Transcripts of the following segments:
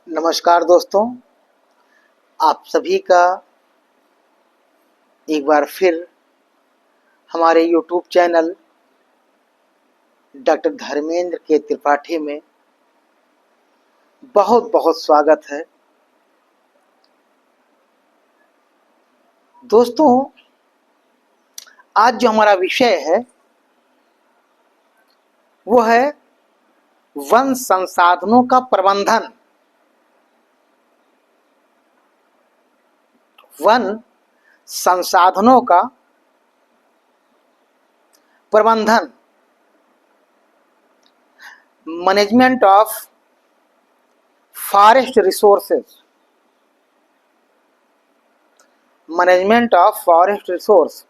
नमस्कार दोस्तों, आप सभी का एक बार फिर हमारे यूट्यूब चैनल डॉक्टर धर्मेंद्र के त्रिपाठी में बहुत बहुत स्वागत है। दोस्तों, आज जो हमारा विषय है वो है वन संसाधनों का प्रबंधन। वन संसाधनों का प्रबंधन, management of forest resources. Management of forest resource,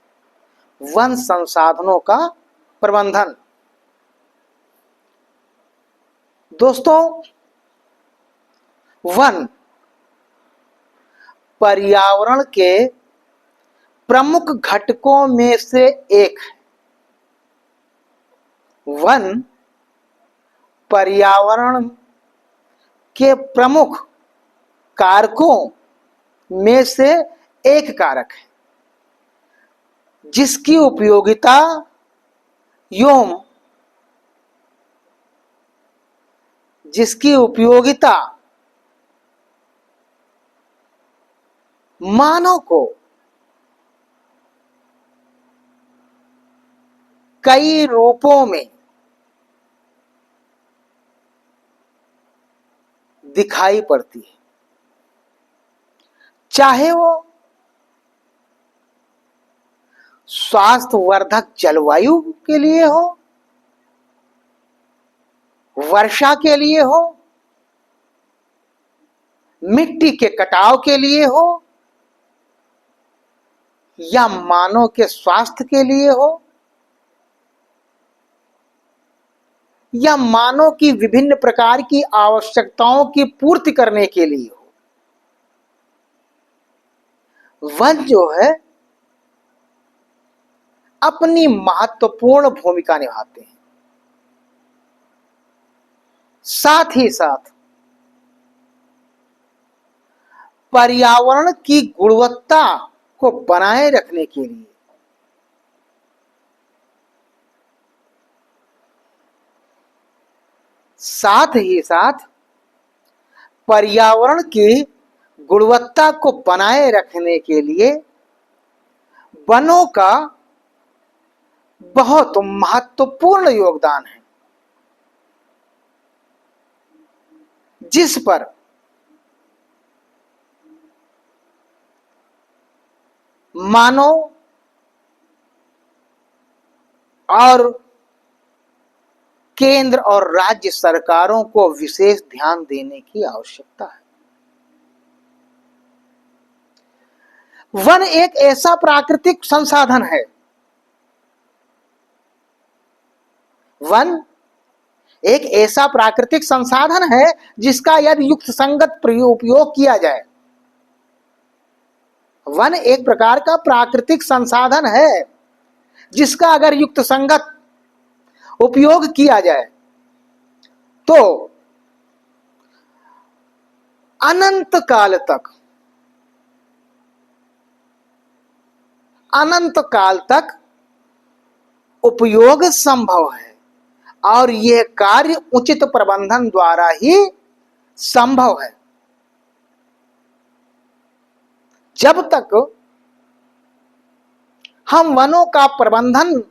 one संसाधनों का प्रबंधन। दोस्तों, वन पर्यावरण के प्रमुख घटकों में से एक है। वन पर्यावरण के प्रमुख कारकों में से एक कारक है, जिसकी उपयोगिता मानव को कई रूपों में दिखाई पड़ती है, चाहे वो स्वास्थ्यवर्धक जलवायु के लिए हो, वर्षा के लिए हो, मिट्टी के कटाव के लिए हो, या मानव के स्वास्थ्य के लिए हो, या मानव की विभिन्न प्रकार की आवश्यकताओं की पूर्ति करने के लिए हो। वन जो है अपनी महत्वपूर्ण भूमिका निभाते हैं। साथ ही साथ पर्यावरण की गुणवत्ता को बनाए रखने के लिए पर्यावरण की गुणवत्ता को बनाए रखने के लिए वनों का बहुत महत्वपूर्ण योगदान है, जिस पर मानव और केंद्र और राज्य सरकारों को विशेष ध्यान देने की आवश्यकता है। वन एक ऐसा प्राकृतिक संसाधन है, वन एक ऐसा प्राकृतिक संसाधन है जिसका यदि युक्त संगत उपयोग किया जाए। वन एक प्रकार का प्राकृतिक संसाधन है जिसका अगर युक्त संगत उपयोग किया जाए तो अनंत काल तक उपयोग संभव है, और यह कार्य उचित प्रबंधन द्वारा ही संभव है। जब तक हम वनों का प्रबंधन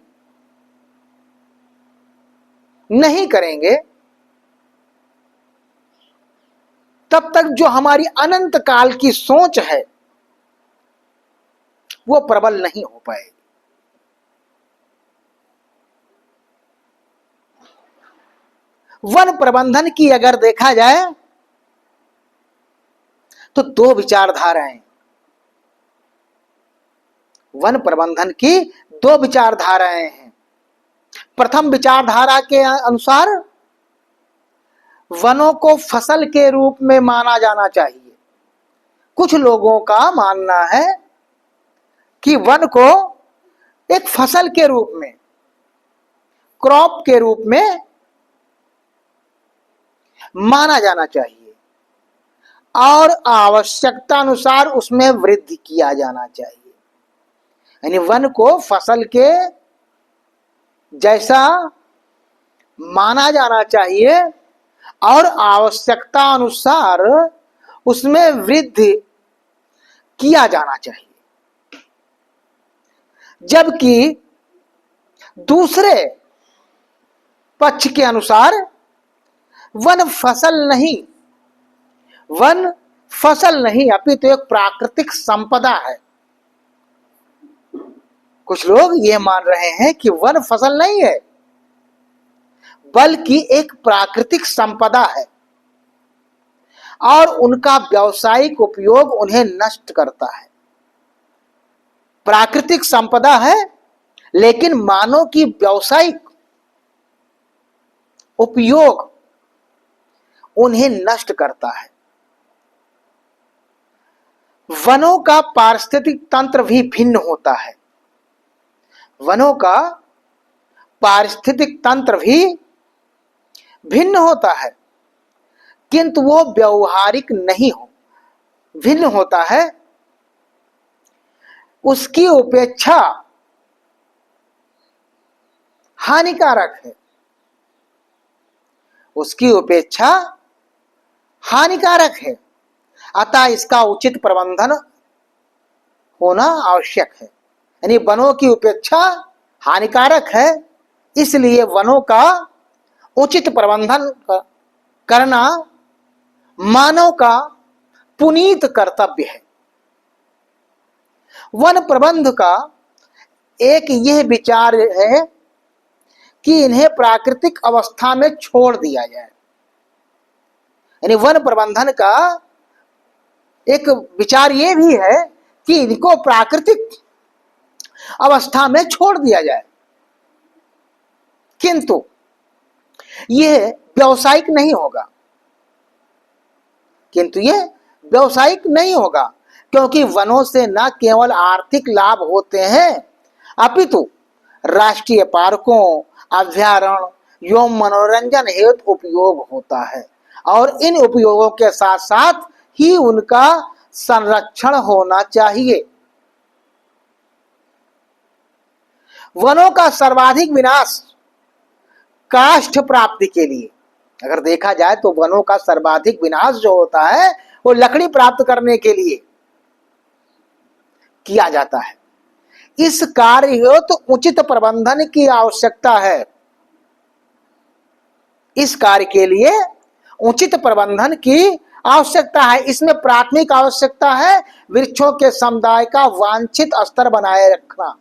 नहीं करेंगे, तब तक जो हमारी अनंत काल की सोच है वो प्रबल नहीं हो पाएगी। वन प्रबंधन की अगर देखा जाए तो दो विचारधाराएं, वन प्रबंधन की दो विचारधाराएं हैं। प्रथम विचारधारा के अनुसार वनों को फसल के रूप में माना जाना चाहिए। कुछ लोगों का मानना है कि वन को एक फसल के रूप में, क्रॉप के रूप में माना जाना चाहिए। और आवश्यकता अनुसार उसमें वृद्धि किया जाना चाहिए। यानी वन को फसल के जैसा माना जाना चाहिए और आवश्यकता अनुसार उसमें वृद्धि किया जाना चाहिए। जबकि दूसरे पक्ष के अनुसार वन फसल नहीं अपितु एक प्राकृतिक संपदा है। कुछ लोग ये मान रहे हैं कि वन फसल नहीं है बल्कि एक प्राकृतिक संपदा है और उनका व्यावसायिक उपयोग उन्हें नष्ट करता है। प्राकृतिक संपदा है लेकिन मानव की व्यावसायिक उपयोग उन्हें नष्ट करता है। वनों का पारिस्थितिक तंत्र भी भिन्न होता है। वनों का पारिस्थितिक तंत्र भी भिन्न होता है किंतु वो व्यवहारिक नहीं हो भिन्न होता है। उसकी उपेक्षा हानिकारक है। उसकी उपेक्षा हानिकारक है। अतः इसका उचित प्रबंधन होना आवश्यक है। यानी वनों की उपेक्षा हानिकारक है, इसलिए वनों का उचित प्रबंधन करना मानव का पुनीत कर्तव्य है। वन प्रबंध का एक यह विचार है कि इन्हें प्राकृतिक अवस्था में छोड़ दिया जाए। यानी वन प्रबंधन का एक विचार यह भी है कि इनको प्राकृतिक अवस्था में छोड़ दिया जाए, किंतु यह व्यावसायिक नहीं होगा। क्योंकि वनों से न केवल आर्थिक लाभ होते हैं अपितु राष्ट्रीय पार्कों, अभ्यारण्य एवं मनोरंजन हेतु उपयोग होता है और इन उपयोगों के साथ साथ ही उनका संरक्षण होना चाहिए। वनों का सर्वाधिक विनाश काष्ठ प्राप्ति के लिए, अगर देखा जाए तो वनों का सर्वाधिक विनाश जो होता है वो लकड़ी प्राप्त करने के लिए किया जाता है। इस कार्य हो तो उचित प्रबंधन की आवश्यकता है। इस कार्य के लिए उचित प्रबंधन की आवश्यकता है। इसमें प्राथमिक आवश्यकता है वृक्षों के समुदाय का वांछित स्तर बनाए रखना।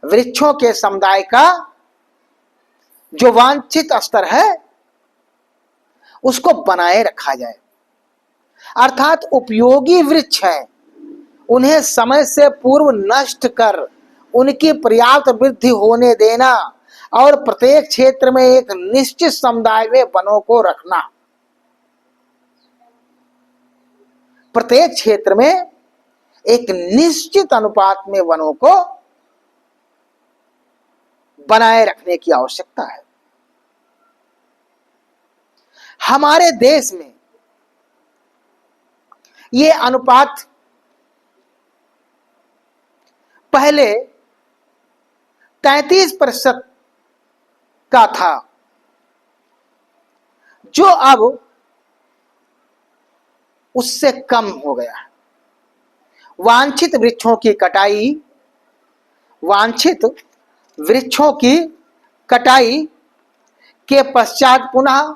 वृक्षों के समुदाय का जो वांछित स्तर है उसको बनाए रखा जाए। अर्थात उपयोगी वृक्ष हैं, उन्हें समय से पूर्व नष्ट कर उनकी पर्याप्त वृद्धि होने देना और प्रत्येक क्षेत्र में एक निश्चित समुदाय में वनों को रखना। प्रत्येक क्षेत्र में एक निश्चित अनुपात में वनों को बनाए रखने की आवश्यकता है। हमारे देश में ये अनुपात पहले 33% का था, जो अब उससे कम हो गया है। वांछित वृक्षों की कटाई के पश्चात पुनः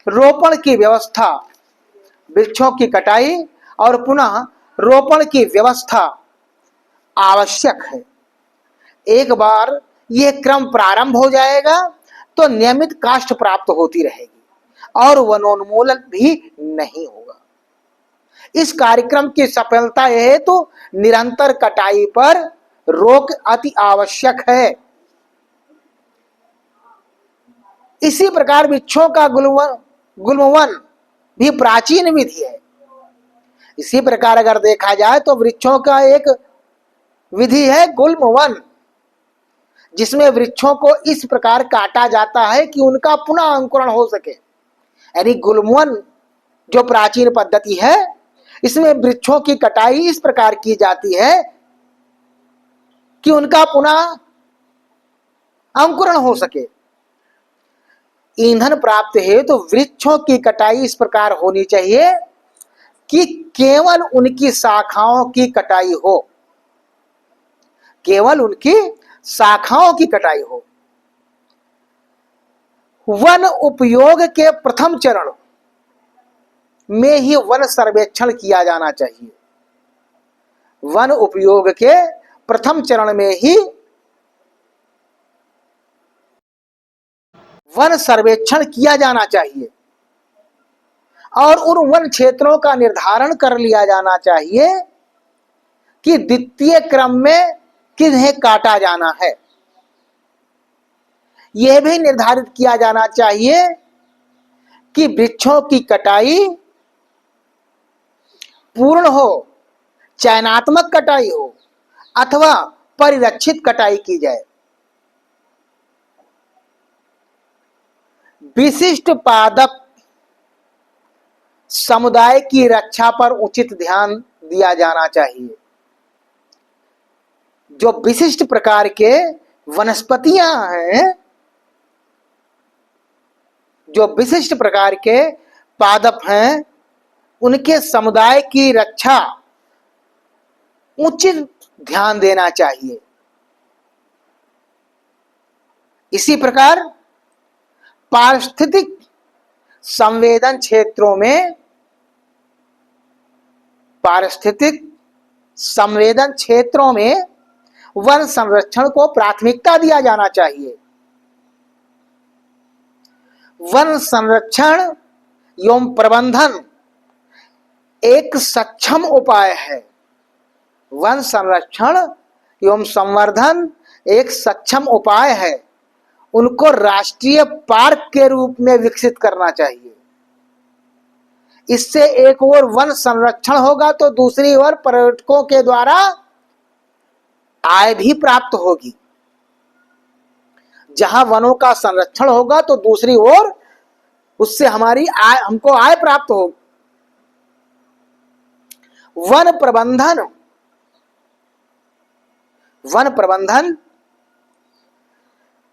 रोपण की व्यवस्था, वृक्षों की कटाई और पुनः रोपण की व्यवस्था आवश्यक है। एक बार यह क्रम प्रारंभ हो जाएगा तो नियमित काष्ठ प्राप्त होती रहेगी और वनोन्मूलन भी नहीं होगा। इस कार्यक्रम की सफलता यह है तो निरंतर कटाई पर रोक अति आवश्यक है। इसी प्रकार वृक्षों का गुल्मवन भी प्राचीन विधि है। इसी प्रकार अगर देखा जाए तो वृक्षों का एक विधि है गुल्मवन, जिसमें वृक्षों को इस प्रकार काटा जाता है कि उनका पुनः अंकुरण हो सके। यानी गुल्मवन जो प्राचीन पद्धति है, इसमें वृक्षों की कटाई इस प्रकार की जाती है कि उनका पुनः अंकुरण हो सके। ईंधन प्राप्त है तो वृक्षों की कटाई इस प्रकार होनी चाहिए कि केवल उनकी शाखाओं की कटाई हो, केवल उनकी शाखाओं की कटाई हो। वन उपयोग के प्रथम चरण में ही वन सर्वेक्षण किया जाना चाहिए। वन उपयोग के प्रथम चरण में ही वन सर्वेक्षण किया जाना चाहिए और उन वन क्षेत्रों का निर्धारण कर लिया जाना चाहिए कि द्वितीय क्रम में किन्हें काटा जाना है। यह भी निर्धारित किया जाना चाहिए कि वृक्षों की कटाई पूर्ण हो, चयनात्मक कटाई हो अथवा परिरक्षित कटाई की जाए। विशिष्ट पादप समुदाय की रक्षा पर उचित ध्यान दिया जाना चाहिए। जो विशिष्ट प्रकार के वनस्पतियां हैं, जो विशिष्ट प्रकार के पादप हैं, उनके समुदाय की रक्षा उचित ध्यान देना चाहिए। इसी प्रकार पारिस्थितिक संवेदन क्षेत्रों में, पारिस्थितिक संवेदन क्षेत्रों में वन संरक्षण को प्राथमिकता दिया जाना चाहिए। वन संरक्षण एवं प्रबंधन एक सक्षम उपाय है। वन संरक्षण एवं संवर्धन एक सक्षम उपाय है। उनको राष्ट्रीय पार्क के रूप में विकसित करना चाहिए। इससे एक ओर वन संरक्षण होगा तो दूसरी ओर पर्यटकों के द्वारा आय भी प्राप्त होगी। जहां वनों का संरक्षण होगा तो दूसरी ओर उससे हमारी आय, हमको आय प्राप्त होगी। वन प्रबंधन, वन प्रबंधन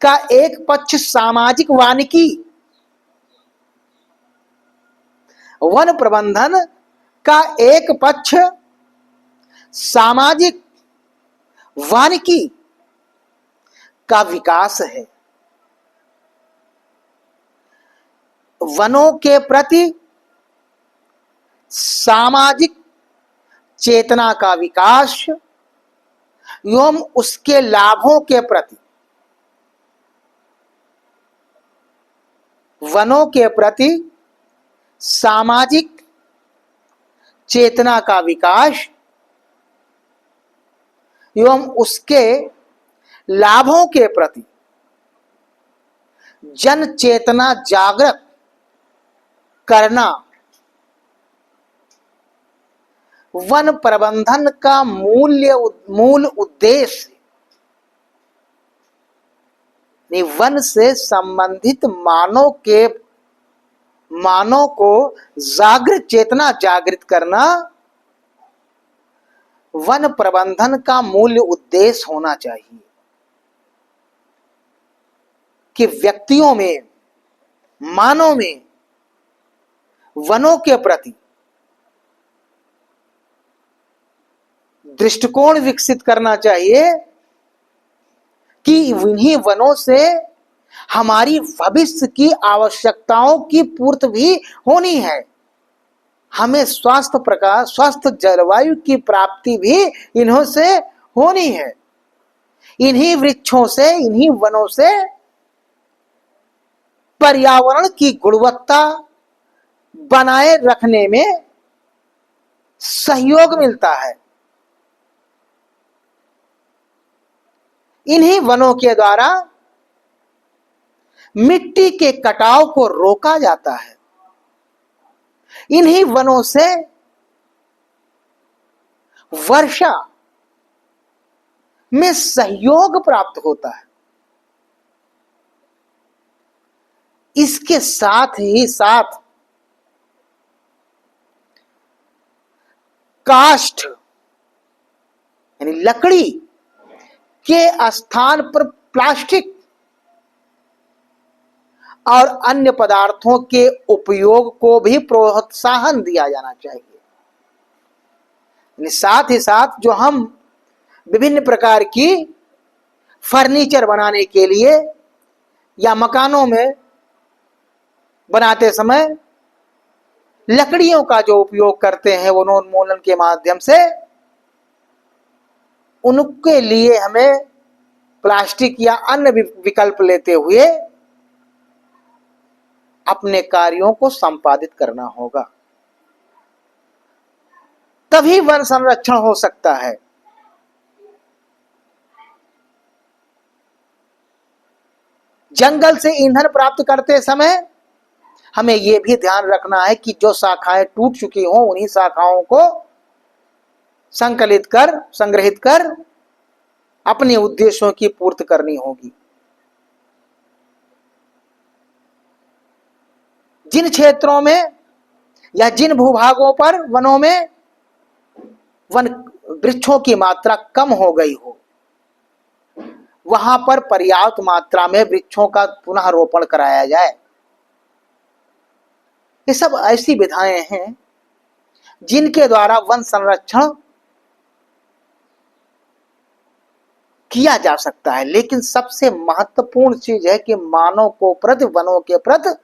का एक पक्ष सामाजिक वानिकी, वन प्रबंधन का एक पक्ष सामाजिक वानिकी का विकास है। वनों के प्रति सामाजिक चेतना का विकास एवं उसके लाभों के प्रति, वनों के प्रति सामाजिक चेतना का विकास एवं उसके लाभों के प्रति जन चेतना जागृत करना वन प्रबंधन का मूल उद्देश्य। वन से संबंधित मानव को जागृत चेतना जागृत करना वन प्रबंधन का मूल उद्देश्य होना चाहिए कि व्यक्तियों में, मानव में वनों के प्रति दृष्टिकोण विकसित करना चाहिए कि इन्हीं वनों से हमारी भविष्य की आवश्यकताओं की पूर्ति भी होनी है। हमें स्वस्थ जलवायु की प्राप्ति भी इन्हों से होनी है। इन्हीं वृक्षों से, इन्हीं वनों से पर्यावरण की गुणवत्ता बनाए रखने में सहयोग मिलता है। इन्हीं वनों के द्वारा मिट्टी के कटाव को रोका जाता है। इन्हीं वनों से वर्षा में सहयोग प्राप्त होता है। इसके साथ ही साथ काष्ठ यानी लकड़ी के स्थान पर प्लास्टिक और अन्य पदार्थों के उपयोग को भी प्रोत्साहन दिया जाना चाहिए। साथ ही साथ जो हम विभिन्न प्रकार की फर्नीचर बनाने के लिए या मकानों में बनाते समय लकड़ियों का जो उपयोग करते हैं वनोन्मूलन के माध्यम से, उनके लिए हमें प्लास्टिक या अन्य विकल्प लेते हुए अपने कार्यों को संपादित करना होगा, तभी वन संरक्षण हो सकता है। जंगल से ईंधन प्राप्त करते समय हमें यह भी ध्यान रखना है कि जो शाखाएं टूट चुकी हों उन्हीं शाखाओं को संकलित कर, संग्रहित कर अपने उद्देश्यों की पूर्ति करनी होगी। जिन क्षेत्रों में या जिन भूभागों पर वनों में वन वृक्षों की मात्रा कम हो गई हो, वहां पर पर्याप्त मात्रा में वृक्षों का पुनः रोपण कराया जाए। ये सब ऐसी विधाएं हैं जिनके द्वारा वन संरक्षण किया जा सकता है। लेकिन सबसे महत्वपूर्ण चीज है कि मानव को प्रति, वनों के प्रति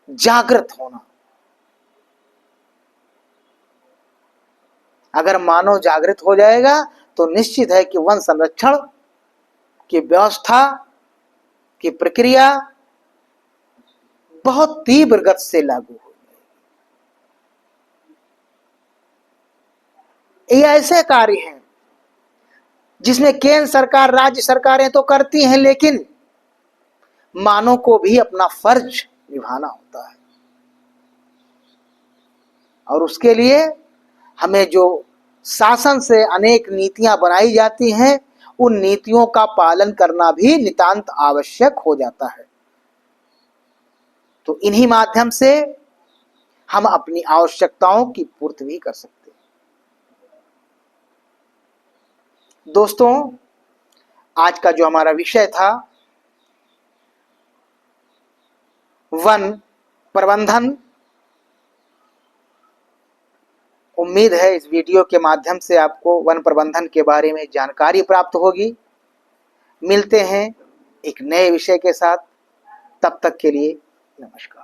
जागृत होना। अगर मानव जागृत हो जाएगा तो निश्चित है कि वन संरक्षण की व्यवस्था की प्रक्रिया बहुत तीव्र गति से लागू हो जाएगी। ये ऐसे कार्य हैं जिसमें केंद्र सरकार, राज्य सरकारें तो करती हैं, लेकिन मानव को भी अपना फर्ज निभाना होता है। और उसके लिए हमें जो शासन से अनेक नीतियां बनाई जाती हैं, उन नीतियों का पालन करना भी नितांत आवश्यक हो जाता है। तो इन्हीं माध्यम से हम अपनी आवश्यकताओं की पूर्ति भी कर सकते हैं। दोस्तों, आज का जो हमारा विषय था वन प्रबंधन, उम्मीद है इस वीडियो के माध्यम से आपको वन प्रबंधन के बारे में जानकारी प्राप्त होगी। मिलते हैं एक नए विषय के साथ, तब तक के लिए नमस्कार।